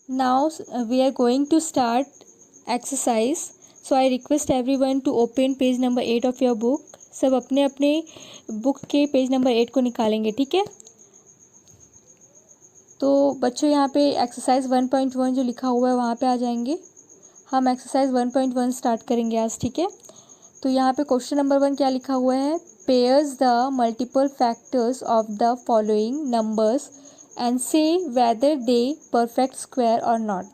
Now we are going to start exercise. So I request everyone to open page number 8 of your book. सब अपने अपने book के page number 8 को निकालेंगे, ठीक है। तो बच्चों यहाँ पे एक्सरसाइज 1.1 जो लिखा हुआ है वहाँ पे आ जाएंगे। हम एक्सरसाइज 1.1 स्टार्ट करेंगे आज, ठीक है। तो यहाँ पे क्वेश्चन नंबर 1 क्या लिखा हुआ है, pairs the multiple factors of the following numbers and से वेदर दे परफेक्ट स्क्वायर और नॉट।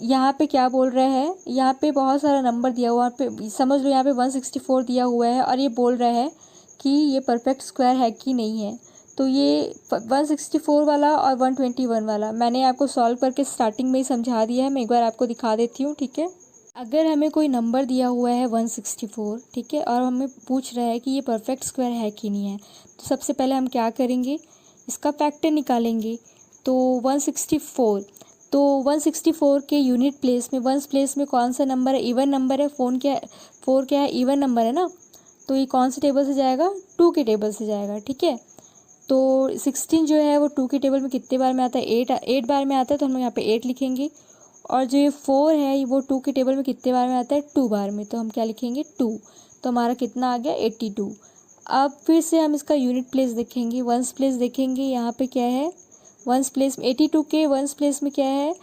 यहाँ पे क्या बोल रहा है, यहाँ पे बहुत सारा नंबर दिया हुआ है, पे समझ लो यहाँ पे 164 दिया हुआ है और ये बोल रहा है कि ये परफेक्ट स्क्वायर है कि नहीं है। तो ये 164 वाला और 121 वाला मैंने आपको सॉल्व करके स्टार्टिंग में ही समझा दिया है, मैं एक बार आपको दिखा देती हूँ, ठीक है। अगर हमें कोई नंबर दिया हुआ है 164, ठीक है, और हमें पूछ रहा है कि ये परफेक्ट स्क्वायर है कि नहीं है, तो सबसे पहले हम क्या करेंगे, इसका फैक्टर निकालेंगे। तो 164, तो 164 के यूनिट प्लेस में, वंस प्लेस में कौन सा नंबर है, इवन नंबर है, 4 क्या है, इवन नंबर है ना, तो ये कौन से टेबल से जाएगा, 2 के टेबल से जाएगा, ठीक है। तो 16 जो है वो 2 के टेबल में कितने बार में आता है, 8 बार में आता है, तो हम यहाँ पे 8 लिखेंगे। और जो ये 4 है वो 2 के टेबल में कितने बार में आता है, 2 बार में, तो हम क्या लिखेंगे, 2। तो हमारा कितना आ गया, 82। अब फिर से हम इसका यूनिट प्लेस देखेंगे, वंस प्लेस देखेंगे, यहाँ पे क्या है, वंस प्लेस में 82 के वंस प्लेस में क्या है,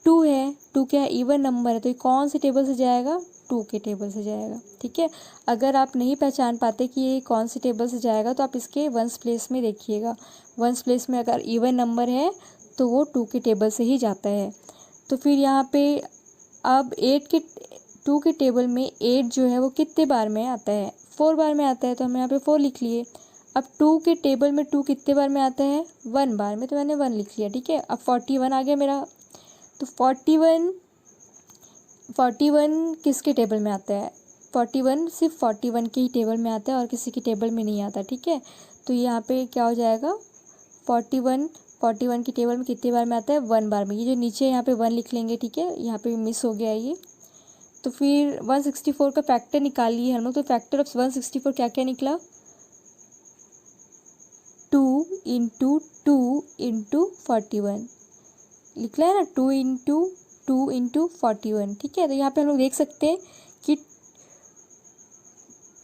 2 है, 2 क्या है, इवन नंबर है, तो ये कौन से टेबल से जाएगा, 2 के टेबल से जाएगा, ठीक है। अगर आप नहीं पहचान पाते कि ये कौन से टेबल से जाएगा तो आप इसके वंस प्लेस में देखिएगा, वंस प्लेस में अगर इवन नंबर है तो वो 2 के टेबल से ही जाता है। तो फिर यहाँ पे अब 2 के टेबल में 8 जो है वो कितने बार में आता है, 4 बार में आता है, तो हम यहाँ पे 4 लिख लिए। अब 2 के टेबल में 2 कितने बार में आता है, 1 बार में, तो मैंने 1 लिख लिया, ठीक है। अब 41 आ गया मेरा, तो 41 किसके टेबल में आता है, 41 सिर्फ 41 के ही टेबल में आता है और किसी के टेबल में नहीं आता, ठीक है। तो यहाँ पे क्या हो जाएगा, 41 की टेबल में कितनी बार में आता है, 1 बार में। ये जो नीचे यहाँ पे 1 लिख लेंगे, ठीक है, यहाँ पे मिस हो गया ये। तो फिर 164 का फैक्टर निकालिए हम लोग, तो फैक्टर ऑफ 164 क्या क्या निकला, 2 इंटू 2 इंटू 41 निकला है ना, 2 इंटू 41, ठीक है। तो यहाँ पे हम लोग देख सकते हैं कि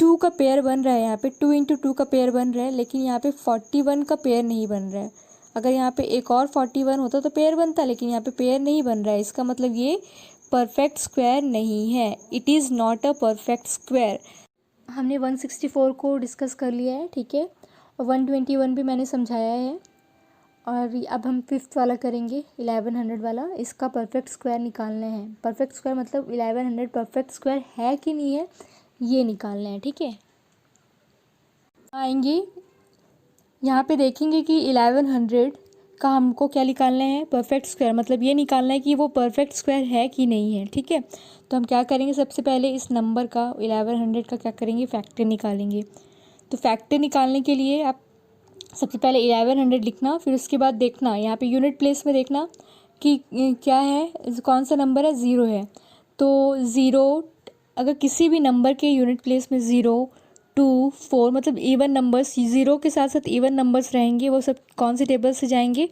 2 का पेयर बन रहा है, यहाँ पे 2 इंटू 2 का पेयर बन रहा है, लेकिन यहाँ पे 41 का पेयर नहीं बन रहा है। अगर यहाँ पे एक और 41 होता तो पेयर बनता, लेकिन यहाँ पे पेयर नहीं बन रहा है, इसका मतलब ये परफेक्ट स्क्वायर नहीं है, it is not a perfect square. हमने 164 को डिस्कस कर लिया है, ठीक है, और 121 भी मैंने समझाया है। और अब हम 5th वाला करेंगे, 1100 वाला, इसका परफेक्ट स्क्वायर निकालना है। परफेक्ट स्क्वायर मतलब 1100 परफेक्ट स्क्वायर है कि नहीं है, ये निकालना है, ठीक है। आएंगे यहाँ पे देखेंगे कि 1100 का हमको क्या निकालना है, परफेक्ट स्क्वायर, मतलब ये निकालना है कि वो परफेक्ट स्क्वायर है कि नहीं है, ठीक है। तो हम क्या करेंगे, सबसे पहले इस नंबर का 1100 का क्या करेंगे, फैक्टर निकालेंगे। तो फैक्टर निकालने के लिए आप सबसे पहले 1100 लिखना, फिर उसके बाद देखना यहाँ पे यूनिट प्लेस में देखना कि क्या है, कौन सा नंबर है, 0 है। तो 0 अगर किसी भी नंबर के यूनिट प्लेस में 0, 2, 4 मतलब इवन नंबर्स, 0 के साथ साथ इवन नंबर्स रहेंगे, वो सब कौन से टेबल से जाएंगे,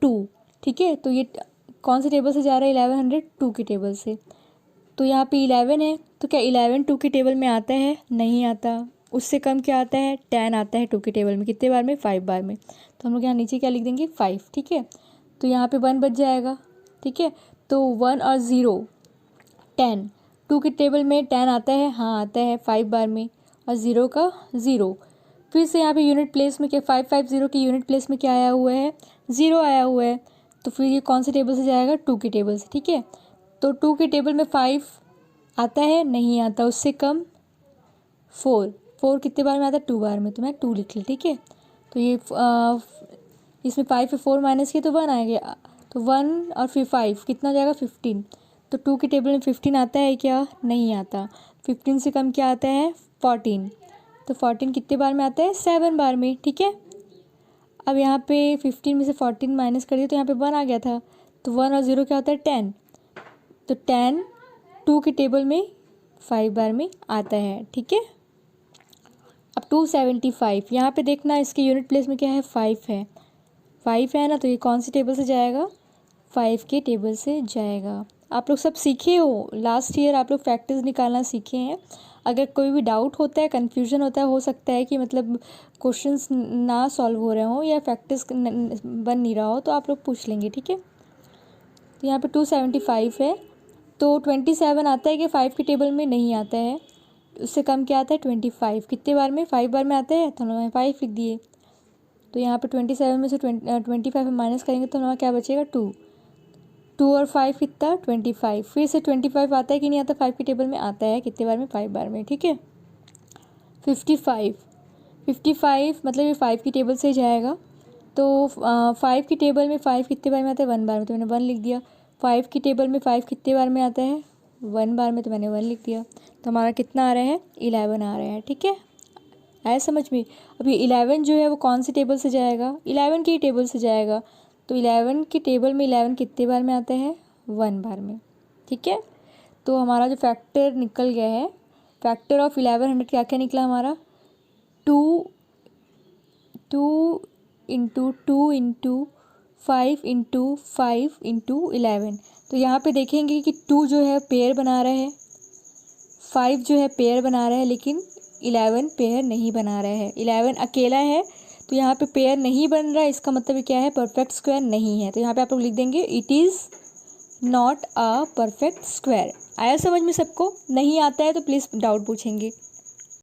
2, ठीक है। तो ये कौन से टेबल से जा रहा है, 1100 2 के टेबल से। तो यहाँ पे 11 है, तो क्या 11 2 के टेबल में आता है, नहीं आता। उससे कम क्या आता है, 10 आता है 2 के टेबल में, कितने बार में, 5 बार में। तो हम लोग यहाँ नीचे क्या लिख देंगे, 5, ठीक है। तो यहाँ पे 1 बच जाएगा, ठीक है। तो 1 और 0 10, 2 के टेबल में 10 आता है, हाँ आता है 5 बार में, और 0 का 0। फिर से यहाँ पे यूनिट प्लेस में क्या, 550 के यूनिट प्लेस में क्या आया हुआ है, 0 आया हुआ है। तो फिर ये कौन से टेबल से जाएगा, 2 के टेबल से, ठीक है। तो 2 के टेबल में 5 आता है, नहीं आता। उससे कम 4 कितने बार में आता है, 2 बार में, तो मैं 2 लिख ली, ठीक है। तो ये इसमें 5 पे 4 माइनस किया तो 1 आ गया, तो 1 और फिर 5 कितना जाएगा, 15। तो 2 के टेबल में 15 आता है क्या, नहीं आता। 15 से कम क्या आता है, 14। तो 14 कितने बार में आता है, 7 बार में, ठीक है। अब यहाँ पे 15 में से 14 माइनस कर दिया तो यहाँ पे 1 आ गया था, तो 1 और 0 क्या होता है, 10। तो 10 2 के टेबल में 5 बार में आता है, ठीक है। अब 275 यहाँ पे देखना, इसके यूनिट प्लेस में क्या है, 5 है, 5 है ना, तो ये कौन सी टेबल से जाएगा, 5 के टेबल से जाएगा। आप लोग सब सीखे हो, लास्ट ईयर आप लोग फैक्टर्स निकालना सीखे हैं। अगर कोई भी डाउट होता है, कन्फ्यूजन होता है, हो सकता है कि मतलब क्वेश्चंस ना सॉल्व हो रहे हों या फैक्टर्स बन नहीं रहा हो, तो आप लोग पूछ लेंगे, ठीक है। तो यहाँ पे 275 है, तो 27 आता है कि 5 की टेबल में नहीं आता है, उससे कम क्या आता है 25। कितने बार में, 5 बार में आता है, तो हमने 5 लिख दिए। तो यहाँ पे 27 में से 25 हम माइनस करेंगे तो हमारा क्या बचेगा 2 और 5 कितना 25। फिर से 25 आता है कि नहीं आता, 5 की टेबल में आता है, कितने बार में 5 बार में, ठीक है। 55 मतलब ये 5 की टेबल से जाएगा। तो 5 की टेबल में 5 कितने बार में आता है 1 बार में, तो मैंने 1 लिख दिया। 5 की टेबल में 5 कितने बार में आता है 1 बार में, तो मैंने 1 लिख दिया। तो हमारा कितना आ रहा है 11 आ रहा है, ठीक है। आया समझ में। अभी 11 जो है वो कौन सी टेबल से जाएगा, 11 की टेबल से जाएगा। तो 11 की टेबल में 11 कितने बार में आता है 1 बार में, ठीक है। तो हमारा जो फैक्टर निकल गया है, फैक्टर ऑफ 1100 क्या क्या निकला हमारा 2 इंटू 2 इंटू 5 इंटू 5 इंटू 11। तो यहाँ पे देखेंगे कि 2 जो है पेयर बना रहा है, 5 जो है पेयर बना रहा है, लेकिन 11 पेयर नहीं बना रहा है। 11 अकेला है, तो यहाँ पे पेयर नहीं बन रहा है, इसका मतलब क्या है परफेक्ट स्क्वायर नहीं है। तो यहाँ पे आप लोग लिख देंगे it is not a perfect square. आया समझ में सबको, नहीं आता है तो प्लीज़ डाउट पूछेंगे।